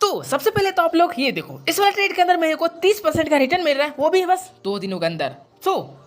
तो सबसे पहले तो आप लोग ये देखो, इस वाले ट्रेड के अंदर मेरे को 30% का रिटर्न मिल रहा है, वो भी बस 2 दिनों के अंदर।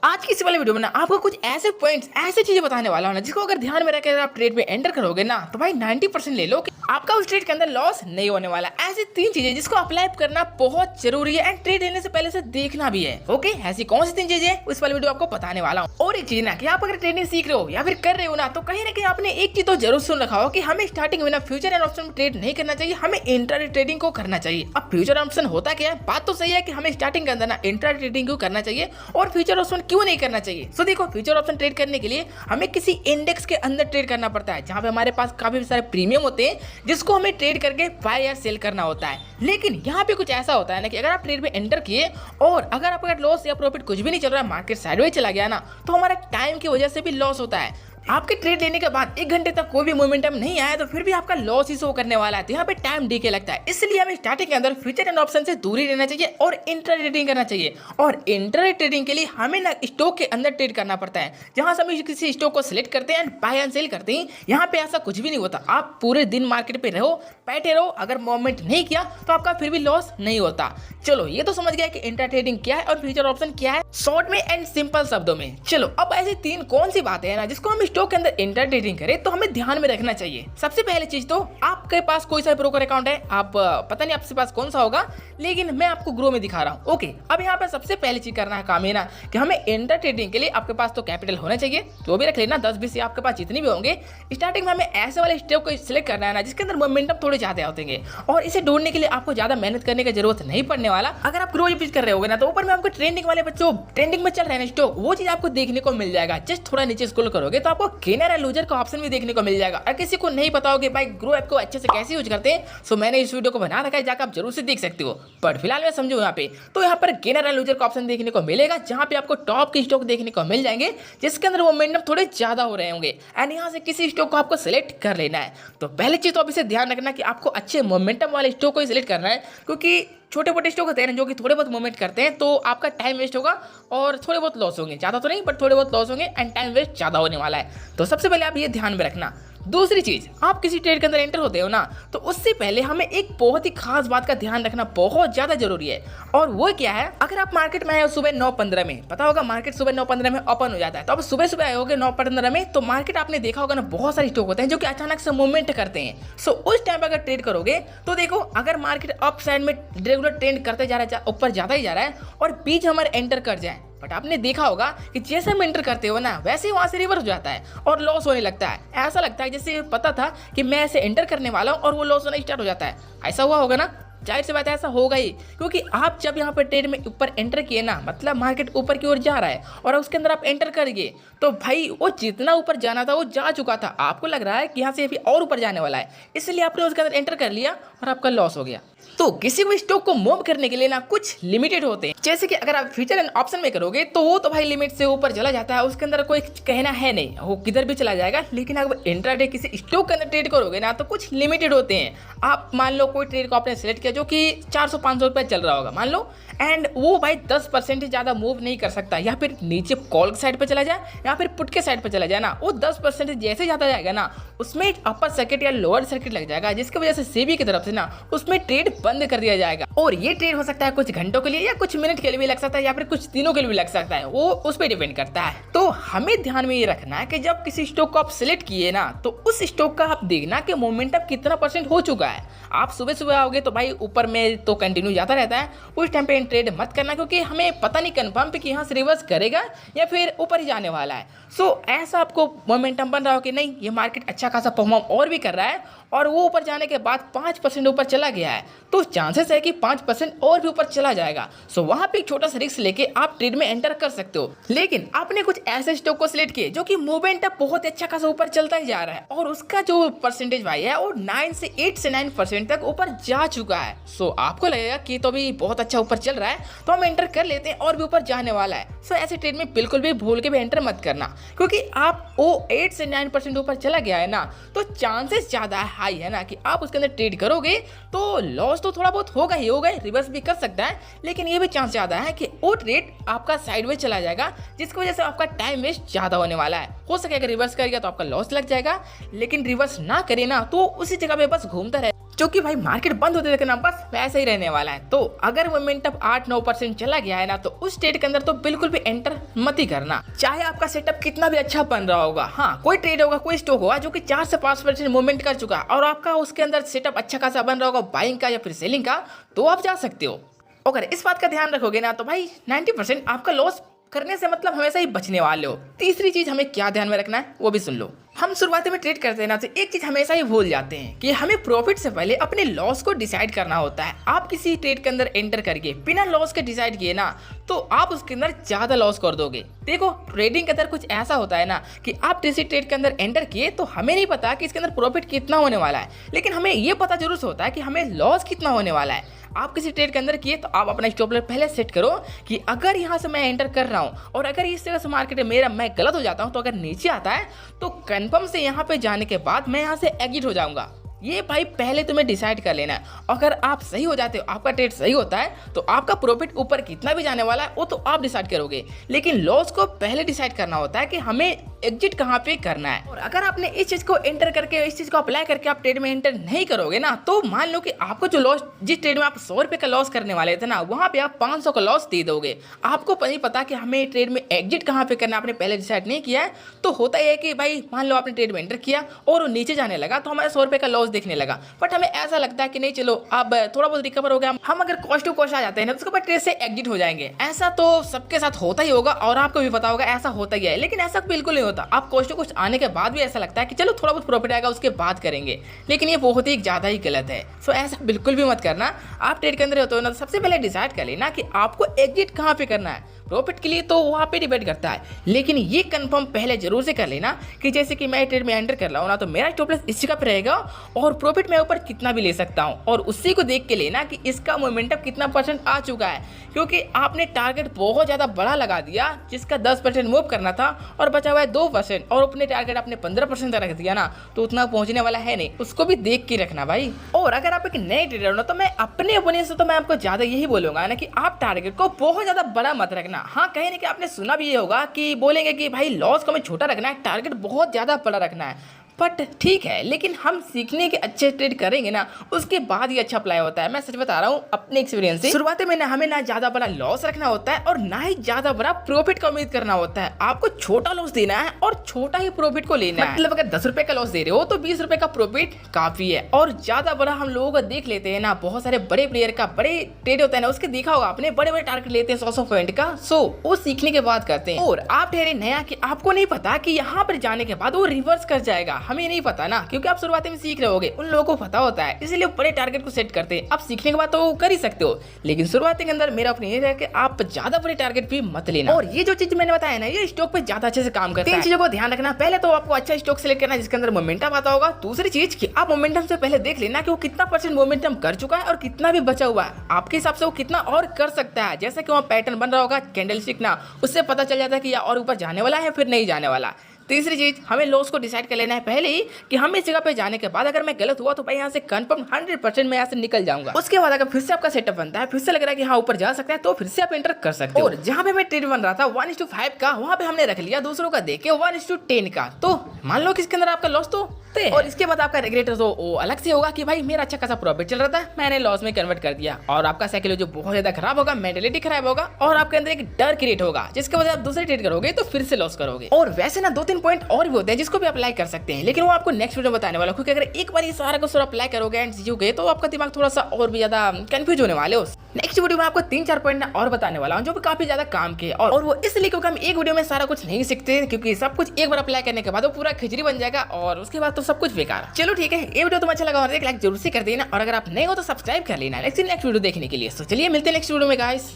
आज की इस वाले वीडियो में ना आपको कुछ ऐसे पॉइंट्स, ऐसी चीजें बताने वाला हूं ना, जिसको अगर ध्यान में रखकर आप ट्रेड में एंटर करोगे ना, तो भाई 90% ले लो कि आपका उस ट्रेड के अंदर लॉस नहीं होने वाला। ऐसी 3 चीजें जिसको अप्लाई करना बहुत जरूरी है एंड ट्रेड लेने से पहले से देखना भी है। ओके, ऐसी कौन सी 3 चीजें उस वाले वीडियो आपको बताने वाला हूँ। और एक चीज ना कि आप अगर ट्रेडिंग सीख रहे हो या फिर कर रहे हो ना, तो कहीं ना कहीं आपने एक चीज तो जरूर सुन रखा हो कि हमें स्टार्टिंग में ना फ्यूचर एंड ऑप्शन में ट्रेड नहीं करना चाहिए, हमें इंट्राडे ट्रेडिंग को करना चाहिए। अब फ्यूचर ऑप्शन होता क्या है? बात तो सही है कि हमें स्टार्टिंग के अंदर ना इंट्राडे ट्रेडिंग क्यों करना चाहिए और फ्यूचर ऑप्शन क्यों नहीं करना चाहिए। सो देखो, फ्यूचर ऑप्शन ट्रेड करने के लिए हमें किसी इंडेक्स के अंदर ट्रेड करना पड़ता है, जहां पे हमारे पास काफी सारे प्रीमियम होते हैं, जिसको हमें ट्रेड करके बाय या सेल करना होता है। लेकिन यहाँ पे कुछ ऐसा होता है ना कि अगर आप ट्रेड में एंटर किए और अगर आपका लॉस या प्रॉफिट कुछ भी नहीं चल रहा है, मार्केट साइडवेज चला गया ना, तो हमारा टाइम की वजह से भी लॉस होता है। आपके ट्रेड लेने के बाद 1 घंटे तक कोई भी मोमेंटम नहीं आया तो फिर भी आपका लॉस ही शो करने वाला है, तो यहाँ पे टाइम डीके लगता है। इसलिए हमें स्टार्टिंग के अंदर फ्यूचर एंड ऑप्शन से दूरी रहना चाहिए और इंट्राडे ट्रेडिंग करना चाहिए। और इंट्राडे ट्रेडिंग के लिए हमें ना स्टॉक के अंदर ट्रेड करना पड़ता है, जहां से हम किसी स्टॉक को सिलेक्ट करते हैं एंड बाय एंड सेल करते हैं। यहाँ पे ऐसा कुछ भी नहीं होता, आप पूरे दिन मार्केट पे रहो, बैठे रहो, अगर मूवमेंट नहीं किया तो आपका फिर भी लॉस नहीं होता। चलो, ये तो समझ गया कि इंट्राडे ट्रेडिंग क्या है और फ्यूचर ऑप्शन क्या है, शॉर्ट में एंड सिंपल शब्दों में। चलो, अब ऐसी 3 कौन सी बातें हैं ना जिसको हम स्टॉक के अंदर इंट्राडे ट्रेडिंग करें तो हमें ध्यान में रखना चाहिए। सबसे पहली चीज तो आपके पास कोई सा ब्रोकर अकाउंट है, आप पता नहीं आपके पास कौन सा होगा, लेकिन मैं आपको ग्रो में दिखा रहा हूँ। ओके, अब यहाँ पे सबसे पहली चीज करना है काम है ना कि हमें इंट्राडे ट्रेडिंग के लिए आपके पास तो कैपिटल होना चाहिए, जो भी रख लेना 10-20 से आपके पास जितनी भी होंगे। स्टार्टिंग में हमें ऐसे वाले स्टॉक को सिलेक्ट करना है ना जिसके अंदर मोमेंटम थोड़े ज्यादा होते हैं, और इसे ढूंढने के लिए आपको ज्यादा मेहनत करने की जरूरत नहीं पड़ने वाला। अगर आप ग्रो कर रहे होगे ना, तो ऊपर में आपको ट्रेंडिंग वाले बच्चों, ट्रेंडिंग में चल रहे हैं स्टॉक, वो चीज आपको देखने को मिल जाएगा। जस्ट थोड़ा नीचे स्क्रॉल करोगे तो आपको गेनर एंड लूजर का ऑप्शन भी देखने को मिल जाएगा। और किसी को नहीं पता हो कि भाई ग्रो ऐप को अच्छे से कैसे यूज करते हैं, सो मैंने इस वीडियो को बना रखा है, जाकर आप जरूर से देख सकते हो। बट फिलहाल मैं समझो यहाँ पे, तो यहाँ पर गेनर एंड लूजर का ऑप्शन देखने को मिलेगा, जहाँ पे आपको टॉप के स्टॉक देखने को मिल जाएंगे जिसके अंदर मोमेंटम थोड़े ज्यादा हो रहे होंगे, एंड यहाँ से किसी स्टॉक को आपको सिलेक्ट कर लेना है। तो पहली चीज तो आप इसे ध्यान रखना कि आपको अच्छे मोमेंटम वाले स्टॉक को सिलेक्ट करना है, क्योंकि छोटे मोटे स्टॉक होते हैं जो कि थोड़े बहुत मूवमेंट करते हैं, तो आपका टाइम वेस्ट होगा और थोड़े बहुत लॉस होंगे, ज़्यादा तो नहीं बट थोड़े बहुत लॉस होंगे एंड टाइम वेस्ट ज़्यादा होने वाला है। तो सबसे पहले आप ये ध्यान में रखना। दूसरी चीज, आप किसी ट्रेड के अंदर एंटर होते हो ना, तो उससे पहले हमें एक बहुत ही खास बात का ध्यान रखना बहुत ज्यादा जरूरी है, और वो क्या है, अगर आप मार्केट में आए हो सुबह 9:15 में, पता होगा मार्केट सुबह 9:15 में ओपन हो जाता है, तो अब सुबह सुबह आए होगे 9:15 में, तो मार्केट आपने देखा होगा ना, बहुत सारे स्टॉक होते हैं जो कि अचानक से मूवमेंट करते हैं। सो उस टाइम पर अगर ट्रेड करोगे तो देखो, अगर मार्केट अप साइड में रेगुलर ट्रेंड करते जा रहा है, ऊपर ज्यादा ही जा रहा है, और बीच हमारे एंटर कर जाए, बट आपने देखा होगा कि जैसे हम एंटर करते हो ना, वैसे ही वहां से रिवर्स हो जाता है और लॉस होने लगता है। ऐसा लगता है जैसे पता था कि मैं ऐसे एंटर करने वाला हूं और वो लॉस होना स्टार्ट हो जाता है। ऐसा हुआ होगा ना, जाहिर सी बात है ऐसा होगा ही, क्योंकि आप जब यहाँ पर ट्रेड में ऊपर एंटर किए ना, मतलब मार्केट ऊपर की ओर जा रहा है और उसके अंदर आप एंटर करिए, तो भाई वो जितना ऊपर जाना था वो जा चुका था, आपको लग रहा है कि यहाँ से अभी और ऊपर जाने वाला है, इसलिए आपने उसके अंदर एंटर कर लिया और आपका लॉस हो गया। तो किसी भी स्टॉक को मूव करने के लिए ना कुछ लिमिटेड होते हैं, जैसे कि अगर आप फ्यूचर एंड ऑप्शन में करोगे तो वो तो भाई लिमिट से ऊपर चला जाता है, उसके अंदर कोई कहना है नहीं, वो किधर भी चला जाएगा। लेकिन अगर इंट्राडे किसी स्टॉक के अंदर ट्रेड करोगे ना, तो कुछ लिमिटेड होते हैं। आप मान लो कोई ट्रेड को आपने सेलेक्ट किया जो कि 400-500 रुपये चल रहा होगा, मान लो, एंड वो भाई 10% ज़्यादा मूव नहीं कर सकता, या फिर नीचे कॉल के साइड पर चला जाए या फिर पुट के साइड पर चला जाए ना, वो 10% जैसे ज़्यादा जाएगा ना, उसमें अपर सर्किट या लोअर सर्किट लग जाएगा, जिसकी वजह से सेबी की तरफ से ना उसमें ट्रेड बंद कर दिया जाएगा। और ये ट्रेड हो सकता है कुछ घंटों के लिए या कुछ मिनट के लिए भी लग सकता है या फिर कुछ दिनों के लिए भी लग सकता है, वो उस पर डिपेंड करता है। तो हमें ध्यान में ये रखना है कि जब किसी स्टॉक को आप सिलेक्ट किए ना, तो उस स्टॉक का आप देखना कि मोमेंटम कितना % हो चुका है। आप सुबह सुबह आओगे तो भाई ऊपर में तो कंटिन्यू जाता रहता है, उस टाइम पे ट्रेड मत करना, क्योंकि हमें पता नहीं कंफर्म पे कि यहाँ से रिवर्स करेगा या फिर ऊपर ही जाने वाला है। सो ऐसा आपको मोमेंटम बन रहा हो कि नहीं, ये मार्केट अच्छा खासा परफॉर्म और भी कर रहा है और वो ऊपर जाने के बाद 5% ऊपर चला गया है, तो चांसेस है कि 5% और भी ऊपर चला जाएगा। सो वहां पे एक छोटा सा रिस्क लेके आप ट्रेड में एंटर कर सकते हो। लेकिन आपने कुछ ऐसे स्टॉक को सिलेक्ट किए जो कि मूवमेंट बहुत अच्छा खासा ऊपर चलता ही जा रहा है और उसका जो परसेंटेज भाई है वो 8 से 9% तक ऊपर जा चुका है। सो आपको लगेगा कि तो भी बहुत अच्छा ऊपर चल रहा है, तो हम एंटर कर लेते हैं और भी ऊपर जाने वाला है। सो ऐसे ट्रेड में बिल्कुल भी भूल के भी एंटर मत करना, क्योंकि आप वो 8 से 9% ऊपर चला गया है ना, तो चांसेस ज्यादा हाई है ना कि आप उसके अंदर ट्रेड करोगे तो लॉस तो थोड़ा बहुत होगा ही होगा, रिवर्स भी कर सकता है, लेकिन ये भी चांस ज्यादा है कि वो ट्रेड आपका साइडवेज चला जाएगा, जिसकी वजह से आपका टाइम वेस्ट ज्यादा होने वाला है। हो सके अगर रिवर्स करेगा तो आपका लॉस लग जाएगा, लेकिन रिवर्स ना करे ना तो उसी जगह पे बस घूमता रहे। जो कि भाई मार्केट बंद होते देखना बस वैसे ही रहने वाला है। तो अगर मोमेंटम 8-9% चला गया है ना तो उस ट्रेड के अंदर तो बिल्कुल भी एंटर मत ही करना, चाहे आपका सेटअप कितना भी अच्छा बन रहा होगा। हाँ, कोई ट्रेड होगा, कोई स्टॉक होगा जो कि 4 से 5% मूवमेंट कर चुका है और आपका उसके अंदर सेटअप अच्छा खासा बन रहा होगा बाइंग का या फिर सेलिंग का, तो आप जा सकते हो। अगर इस बात का ध्यान रखोगे ना तो भाई 90% आपका लॉस करने से मतलब हमेशा ही बचने वाले हो। तीसरी चीज हमें क्या ध्यान में रखना है वो भी सुन लो। हम शुरुआती में ट्रेड करते हैं ना तो एक चीज हमेशा ही भूल जाते हैं कि हमें प्रॉफिट से पहले अपने लॉस को डिसाइड करना होता है। आप किसी ट्रेड के अंदर एंटर करके बिना लॉस के डिसाइड किए ना तो आप उसके अंदर ज्यादा लॉस कर दोगे। देखो, ट्रेडिंग के अंदर कुछ ऐसा होता है ना कि आप किसी ट्रेड के अंदर एंटर किए तो हमें नहीं पता कि इसके अंदर प्रॉफिट कितना होने वाला है, लेकिन हमें ये पता जरूर होता है कि हमें लॉस कितना होने वाला है। आप किसी ट्रेड के अंदर किए तो आप अपना स्टॉप लॉस पहले सेट करो कि अगर यहाँ से मैं एंटर कर रहा हूँ और अगर इस तरह से मार्केट में मैं गलत हो जाता हूँ तो अगर नीचे आता है तो कंफर्म से यहाँ पे जाने के बाद मैं यहाँ से एग्जिट हो जाऊंगा। ये भाई पहले तुम्हें डिसाइड कर लेना है। अगर आप सही हो जाते हो, आपका ट्रेड सही होता है तो आपका प्रॉफिट ऊपर कितना भी जाने वाला है वो तो आप डिसाइड करोगे, लेकिन लॉस को पहले डिसाइड करना होता है कि हमें एग्जिट कहाँ पे करना है। और अगर आपने इस चीज को एंटर करके, इस चीज को अप्लाई करके आप ट्रेड में एंटर नहीं करोगे ना तो मान लो कि आपको जो लॉस, जिस ट्रेड में आप 100 रुपए का लॉस करने वाले थे ना वहां पे आप 500 का लॉस दे दोगे। आपको नहीं पता कि हमें ट्रेड में एग्जिट कहाँ पे करना, आपने पहले डिसाइड नहीं किया है। तो होता है कि भाई मान लो आपने ट्रेड में एंटर किया और वो नीचे जाने लगा तो हमारे 100 रुपए का लॉस दिखने लगा, बट हमें ऐसा लगता है कि नहीं चलो अब थोड़ा बहुत रिकवर हो गया, हम अगर कॉस्ट टू कॉस्ट आ जाते हैं ना तो उसके बाद ट्रेड से एग्जिट हो जाएंगे। ऐसा तो सबके साथ होता ही होगा और आपको भी पता होगा ऐसा होता ही है, लेकिन ऐसा बिल्कुल नहीं होता। आप कॉस्ट टू कॉस्ट आने के बाद भी ऐसा लगता है कि चलो थोड़ा बहुत प्रॉफिट आएगा उसके बाद करेंगे, लेकिन ये बहुत ही ज्यादा ही गलत है। सो ऐसा बिल्कुल भी मत करना। आप ट्रेड के अंदर होते हो ना तो सबसे पहले डिसाइड कर लेना कि आपको एग्जिट कहाँ पे करना है। प्रॉफिट के लिए तो वहाँ पे डिपेंड करता है, लेकिन ये कंफर्म पहले जरूर से कर लेना कि जैसे कि मैं ट्रेड में एंटर कर रहा हूँ ना तो मेरा स्टॉप लॉस इस जगह पे रहेगा और प्रॉफिट मैं ऊपर कितना भी ले सकता हूँ, और उसी को देख के लेना कि इसका मोमेंटम कितना % आ चुका है। क्योंकि आपने टारगेट बहुत ज़्यादा बड़ा लगा दिया जिसका 10% मूव करना था और बचा हुआ है 2% और अपने टारगेट आपने 15% रख दिया ना तो उतना पहुंचने वाला है नहीं, उसको भी देख के रखना भाई। और अगर आप एक नए ट्रेडर हो ना तो मैं अपने ओपिनियन से तो मैं आपको ज़्यादा यही बोलूँगा ना कि आप टारगेट को बहुत ज़्यादा बड़ा मत रखना। हाँ, कहीं ना कि आपने सुना भी ये होगा कि बोलेंगे कि भाई लॉस को हमें छोटा रखना है, टारगेट बहुत ज़्यादा बड़ा रखना है। बट ठीक है, लेकिन हम सीखने के अच्छे ट्रेड करेंगे ना उसके बाद ही अच्छा अप्लाई होता है। मैं सच बता रहा हूँ अपने एक्सपीरियंस से। शुरुआत में ना हमें ना ज्यादा बड़ा लॉस रखना होता है और ना ही ज्यादा बड़ा प्रॉफिट का उम्मीद करना होता है। आपको छोटा लॉस देना है और छोटा ही प्रॉफिट को लेना है। मतलब अगर 10 रुपए का लॉस दे रहे हो तो 20 रुपए का प्रॉफिट काफी है। और ज्यादा बड़ा हम लोगों को देख लेते हैं ना, बहुत सारे बड़े प्लेयर का बड़े ट्रेड होता है ना, उसके देखा होगा आपने, बड़े बड़े टारगेट लेते हैं 100 पॉइंट का। सो वो सीखने के बाद करते हैं। और आप ठहरे नया कि आपको नहीं पता कि यहाँ पर जाने के बाद वो रिवर्स कर जाएगा, हमें नहीं पता ना, क्योंकि आप शुरुआती में सीख रहे होगे, उन लोगों को पता होता है, इसलिए बड़े टारगेट को सेट करते हैं। आप सीखने के बाद तो कर ही सकते हो, लेकिन शुरुआती के अंदर मेरा ओपिनियन है कि आप ज्यादा बड़े टारगेट भी मत लेना। और ये जो चीज मैंने बताया ना, ये स्टॉक पे ज्यादा अच्छे से काम करता है। 3 चीजों को ध्यान रखना। पहले तो आपको अच्छा स्टॉक सिलेक्ट करना जिसके अंदर मोमेंटम आता होगा। दूसरी चीज कि आप मोमेंटम से पहले देख लेना कि वो कितना % मोमेंटम कर चुका है और कितना भी बचा हुआ है। आपके हिसाब से वो कितना और कर सकता है, जैसे कि वहाँ पैटर्न बन रहा होगा कैंडलस्टिक ना, उससे पता चल जाता है कि या और ऊपर जाने वाला है फिर नहीं जाने वाला। तीसरी चीज, हमें लॉस को डिसाइड कर लेना है पहले ही कि हम इस जगह पे जाने के बाद अगर मैं गलत हुआ तो भाई यहाँ से कंफर्म 100% मैं यहाँ से निकल जाऊंगा। उसके बाद अगर फिर से आपका सेटअप बनता है, फिर से लग रहा है कि हाँ ऊपर जा सकता है, तो फिर से आप एंटर कर सकते हो। और जहाँ पे मैं ट्रेड बन रहा था 1:5 का, वहाँ पे हमने रख लिया दूसरों का देख के 1:10 का। तो मान लो कि इसके अंदर आपका लॉस तो और इसके बाद आपका रिग्रेट तो वो अलग से होगा कि भाई मेरा अच्छा खासा प्रॉफिट चल रहा था, मैंने लॉस में कन्वर्ट कर दिया। और आपका साइकोलॉजी बहुत ज्यादा खराब होगा, मेंटलिटी खराब होगा और आपके अंदर एक डर क्रिएट होगा जिसके वजह आप दूसरे ट्रेड करोगे तो फिर से लॉस करोगे। और वैसे ना 2-3 पॉइंट और भी होते हैं जिसको भी अप्लाई कर सकते हैं, लेकिन वो आपको नेक्स्ट वीडियो बताने वाला हूं, क्योंकि अगर एक बार ये सारा कुछ अप्लाई करोगे एंड सीखोगे तो आपका दिमाग थोड़ा सा और भी ज्यादा कंफ्यूज होने वाले हो। नेक्स्ट वीडियो में आपको 3-4 पॉइंट और बताने वाला हूं जो भी काफी ज्यादा काम के, और वो इसलिए क्योंकि हम एक वीडियो में सारा कुछ नहीं सीखते, क्योंकि सब कुछ एक बार अप्लाई करने के बाद वो पूरा खिचड़ी बन जाएगा और उसके बाद तो सब कुछ बेकार। चलो ठीक है, ये वीडियो तुम्हें अच्छा लगा और एक लाइक जरूर से कर देना, और अगर आप नए हो तो सब्सक्राइब कर लेना नेक्स्ट वीडियो देखने के लिए। तो चलिए मिलते हैं नेक्स्ट वीडियो में गाइस।